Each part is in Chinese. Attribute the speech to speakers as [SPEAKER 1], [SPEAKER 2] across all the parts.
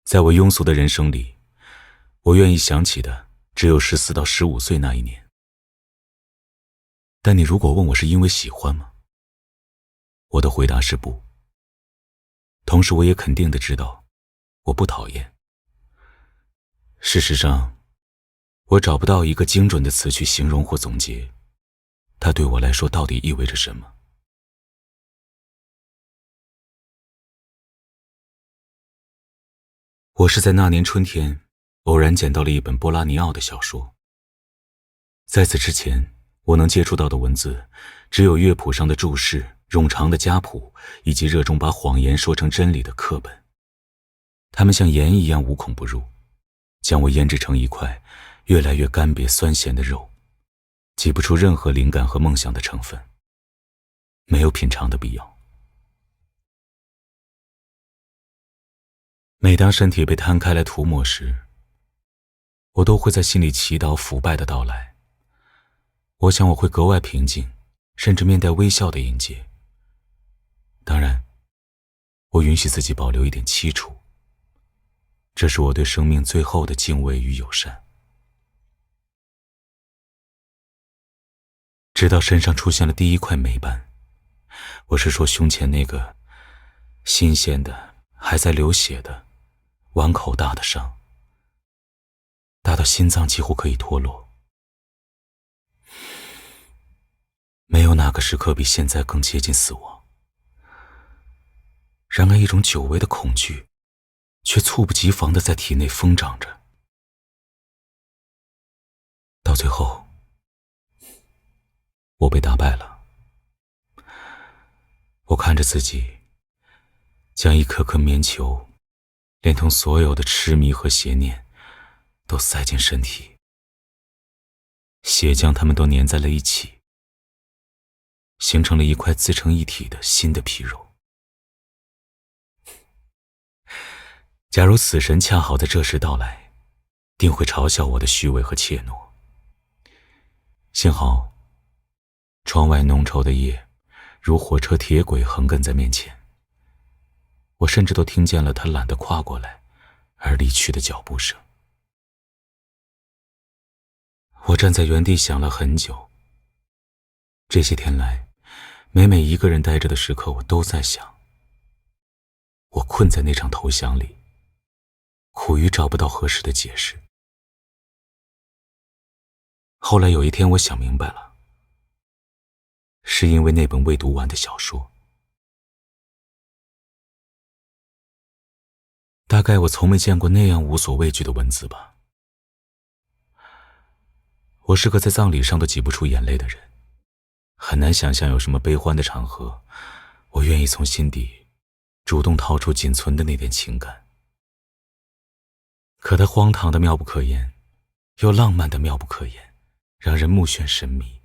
[SPEAKER 1] 在我庸俗的人生里，我愿意想起的只有14到15岁那一年。但你如果问我是因为喜欢吗？我的回答是不。同时我也肯定地知道，我不讨厌。事实上，我找不到一个精准的词去形容或总结，它对我来说到底意味着什么。我是在那年春天偶然捡到了一本波拉尼奥的小说。在此之前，我能接触到的文字只有乐谱上的注释、冗长的家谱，以及热衷把谎言说成真理的课本。它们像盐一样无孔不入，将我腌制成一块越来越干瘪酸咸的肉，挤不出任何灵感和梦想的成分，没有品尝的必要。每当身体被摊开来涂抹时，我都会在心里祈祷腐败的到来。我想我会格外平静，甚至面带微笑地迎接。当然，我允许自己保留一点凄楚，这是我对生命最后的敬畏与友善。直到身上出现了第一块霉斑，我是说胸前那个新鲜的还在流血的碗口大的伤，大到心脏几乎可以脱落。没有哪个时刻比现在更接近死亡。然而一种久违的恐惧却猝不及防地在体内疯长着。到最后，我被打败了。我看着自己将一颗颗棉球连同所有的痴迷和邪念都塞进身体，血将它们都粘在了一起，形成了一块自成一体的新的皮肉。假如死神恰好在这时到来，定会嘲笑我的虚伪和怯懦。幸好，窗外浓稠的夜如火车铁轨横亘在面前，我甚至都听见了他懒得跨过来而离去的脚步声。我站在原地想了很久。这些天来，每一个人呆着的时刻，我都在想，我困在那场投降里，苦于找不到合适的解释。后来有一天我想明白了，是因为那本未读完的小说。大概我从没见过那样无所畏惧的文字吧。我是个在葬礼上都挤不出眼泪的人，很难想象有什么悲欢的场合，我愿意从心底主动掏出仅存的那点情感。可它荒唐的妙不可言，又浪漫的妙不可言，让人目眩神迷。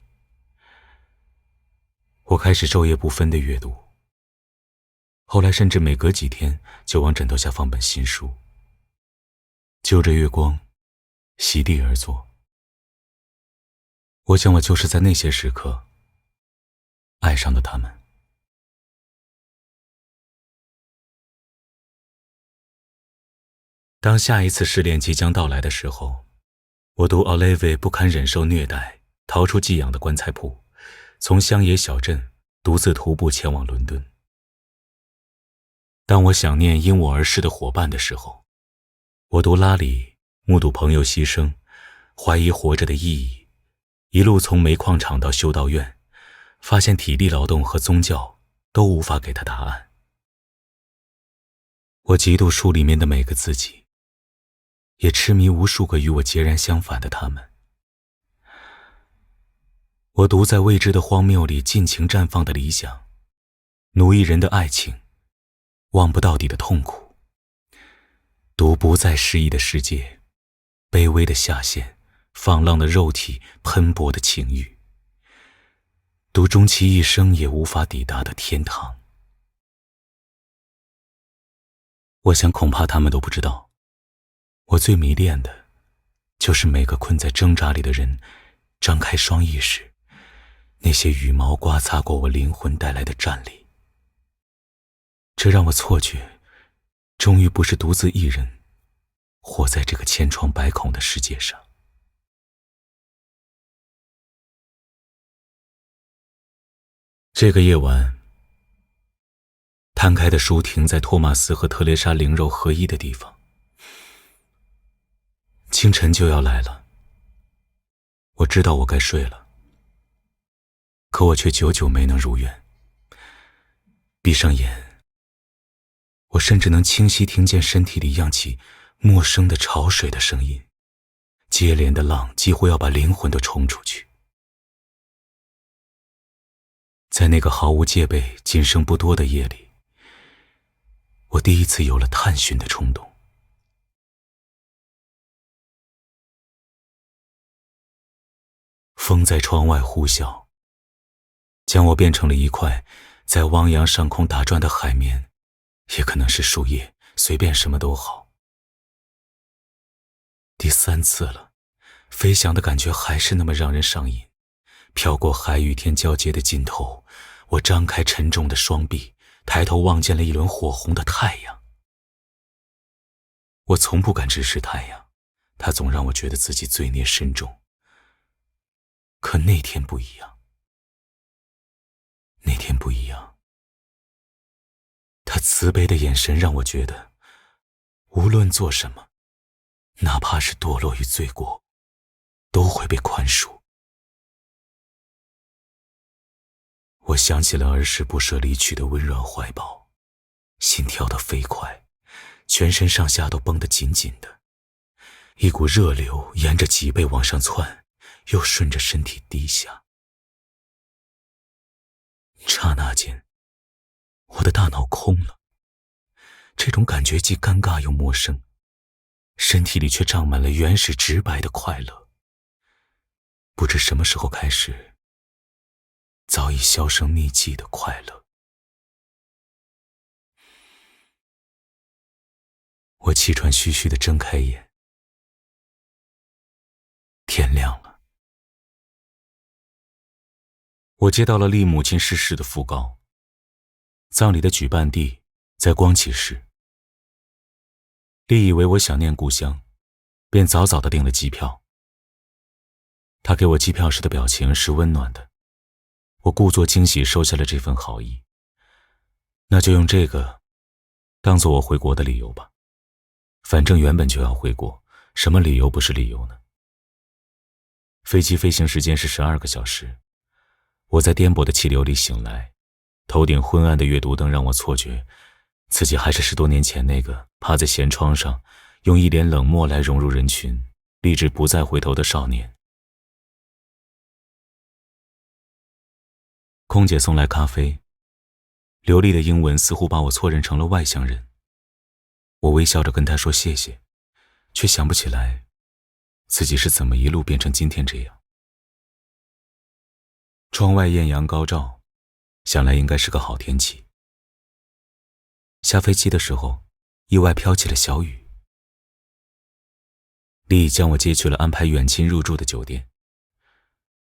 [SPEAKER 1] 我开始昼夜不分地阅读，后来甚至每隔几天就往枕头下放本新书，就着月光席地而坐。我想我就是在那些时刻爱上了他们。当下一次试炼即将到来的时候，我读奥雷维不堪忍受虐待，逃出寄养的棺材铺，从乡野小镇独自徒步前往伦敦。当我想念因我而逝的伙伴的时候，我读拉里，目睹朋友牺牲，怀疑活着的意义，一路从煤矿厂到修道院，发现体力劳动和宗教都无法给他答案。我嫉妒书里面的每个自己，也痴迷无数个与我截然相反的他们。我读在未知的荒谬里尽情绽放的理想，奴役人的爱情，望不到底的痛苦，读不再诗意的世界，卑微的下限，放浪的肉体，喷薄的情欲，读终其一生也无法抵达的天堂。我想恐怕他们都不知道，我最迷恋的就是每个困在挣扎里的人张开双翼时，那些羽毛刮擦过我灵魂带来的战栗。这让我错觉，终于不是独自一人活在这个千疮百孔的世界上。这个夜晚，摊开的书停在托马斯和特蕾莎灵肉合一的地方。清晨就要来了，我知道我该睡了，可我却久久没能如愿。闭上眼，我甚至能清晰听见身体里漾起陌生的潮水的声音，接连的浪几乎要把灵魂都冲出去。在那个毫无戒备、仅剩不多的夜里，我第一次有了探寻的冲动。风在窗外呼啸，将我变成了一块在汪洋上空打转的海绵，也可能是树叶，随便什么都好。第3次了，飞翔的感觉还是那么让人上瘾。飘过海与天交接的尽头，我张开沉重的双臂，抬头望见了一轮火红的太阳。我从不敢直视太阳，它总让我觉得自己罪孽深重。可那天不一样，那天不一样。他慈悲的眼神让我觉得，无论做什么，哪怕是堕落于罪过，都会被宽恕。我想起了儿时不舍离去的温软怀抱，心跳得飞快，全身上下都绷得紧紧的，一股热流沿着脊背往上窜，又顺着身体低下。刹那间，我的大脑空了，这种感觉既尴尬又陌生，身体里却胀满了原始直白的快乐。不知什么时候开始，早已销声匿迹的快乐。我气喘吁吁地睁开眼，天亮了。我接到了丽母亲逝世的讣告，葬礼的举办地在光启市。丽以为我想念故乡，便早早地订了机票。她给我机票时的表情是温暖的，我故作惊喜收下了这份好意。那就用这个当做我回国的理由吧，反正原本就要回国，什么理由不是理由呢？飞机飞行时间是12个小时。我在颠簸的气流里醒来，头顶昏暗的阅读灯让我错觉自己还是10多年前那个趴在舷窗上，用一脸冷漠来融入人群，立志不再回头的少年。空姐送来咖啡，流利的英文似乎把我错认成了外乡人。我微笑着跟她说谢谢，却想不起来自己是怎么一路变成今天这样。窗外艳阳高照，想来应该是个好天气。下飞机的时候，意外飘起了小雨。丽将我接去了安排远亲入住的酒店。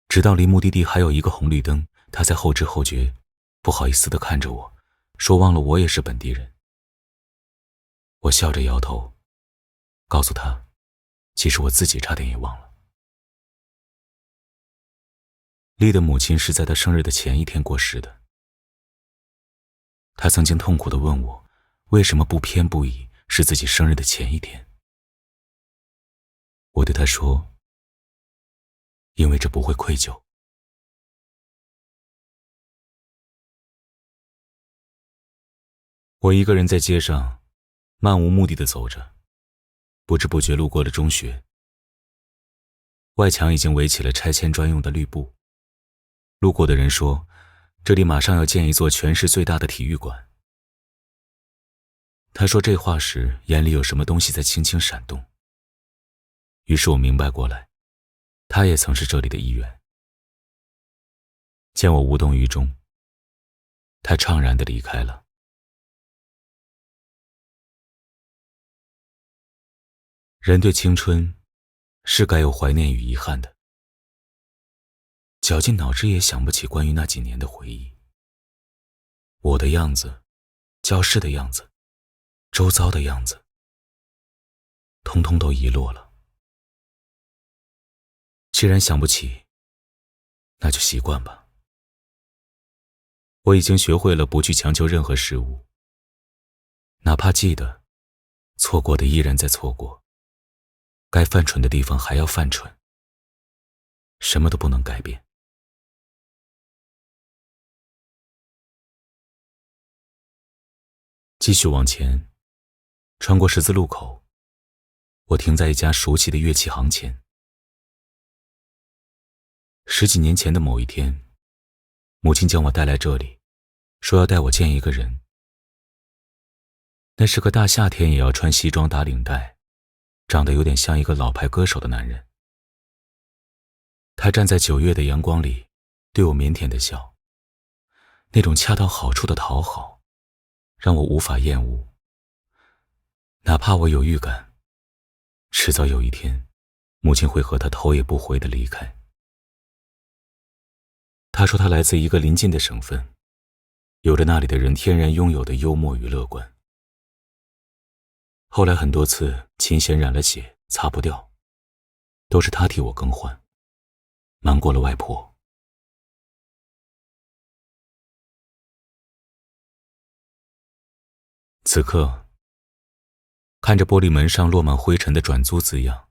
[SPEAKER 1] 直到离目的地还有一个红绿灯，她才后知后觉，不好意思地看着我，说忘了我也是本地人。我笑着摇头，告诉她，其实我自己差点也忘了。丽的母亲是在她生日的前一天过世的。她曾经痛苦地问我，为什么不偏不倚是自己生日的前一天。我对她说，因为这不会愧疚。我一个人在街上漫无目的地走着，不知不觉路过了中学。外墙已经围起了拆迁专用的绿布。路过的人说，这里马上要建一座全市最大的体育馆。他说这话时，眼里有什么东西在轻轻闪动。于是我明白过来，他也曾是这里的一员。见我无动于衷，他怅然地离开了。人对青春是该有怀念与遗憾的。绞尽脑汁也想不起关于那几年的回忆。我的样子，教室的样子，周遭的样子，通通都遗落了。既然想不起，那就习惯吧。我已经学会了不去强求任何事物，哪怕记得，错过的依然在错过，该犯蠢的地方还要犯蠢，什么都不能改变。继续往前，穿过十字路口，我停在一家熟悉的乐器行前。10几年前的某一天，母亲将我带来这里，说要带我见一个人。那是个大夏天也要穿西装打领带，长得有点像一个老牌歌手的男人。他站在9月的阳光里，对我腼腆地笑，那种恰到好处的讨好，让我无法厌恶。哪怕我有预感，迟早有一天，母亲会和他头也不回地离开。他说他来自一个邻近的省份，有着那里的人天然拥有的幽默与乐观。后来很多次琴弦染了血，擦不掉，都是他替我更换，瞒过了外婆。此刻，看着玻璃门上落满灰尘的转租字样，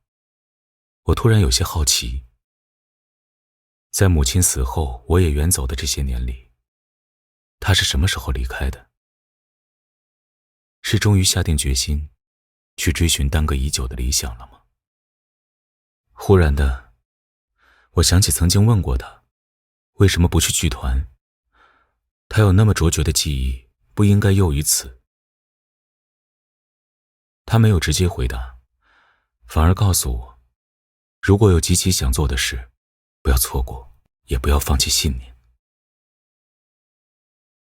[SPEAKER 1] 我突然有些好奇。在母亲死后我也远走的这些年里，她是什么时候离开的？是终于下定决心去追寻耽搁已久的理想了吗？忽然的，我想起曾经问过她，为什么不去剧团？她有那么卓绝的技艺，不应该囿于此。她没有直接回答，反而告诉我，如果有极其想做的事，不要错过，也不要放弃信念。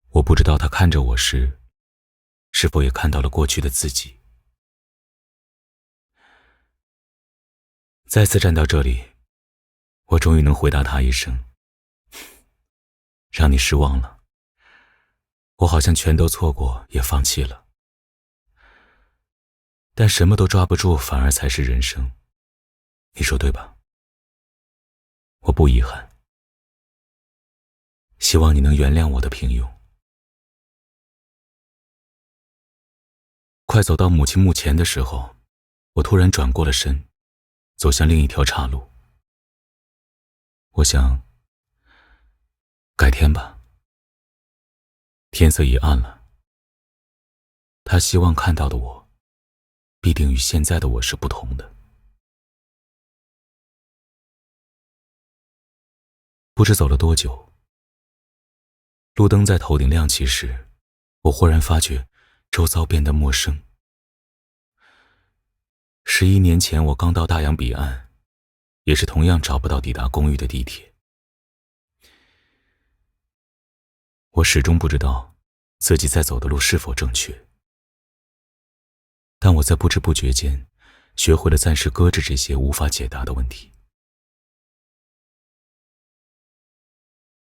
[SPEAKER 1] 我不知道她看着我时，是否也看到了过去的自己。再次站到这里，我终于能回答她一声，让你失望了。我好像全都错过，也放弃了。但什么都抓不住，反而才是人生。你说对吧？我不遗憾。希望你能原谅我的平庸。快走到母亲墓前的时候，我突然转过了身，走向另一条岔路。我想，改天吧。天色已暗了。他希望看到的我，必定与现在的我是不同的。不知走了多久，路灯在头顶亮起时，我忽然发觉周遭变得陌生。11年前我刚到大洋彼岸，也是同样找不到抵达公寓的地铁。我始终不知道自己在走的路是否正确，但我在不知不觉间学会了暂时搁置这些无法解答的问题。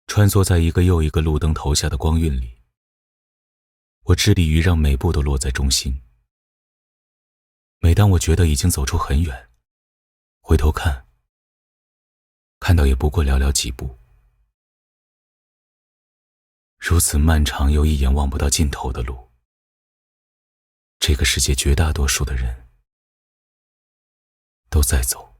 [SPEAKER 1] 穿梭在一个又一个路灯投下的光晕里，我致力于让每步都落在中心。每当我觉得已经走出很远，回头看，看到也不过寥寥几步。如此漫长又一眼望不到尽头的路，这个世界绝大多数的人都在走。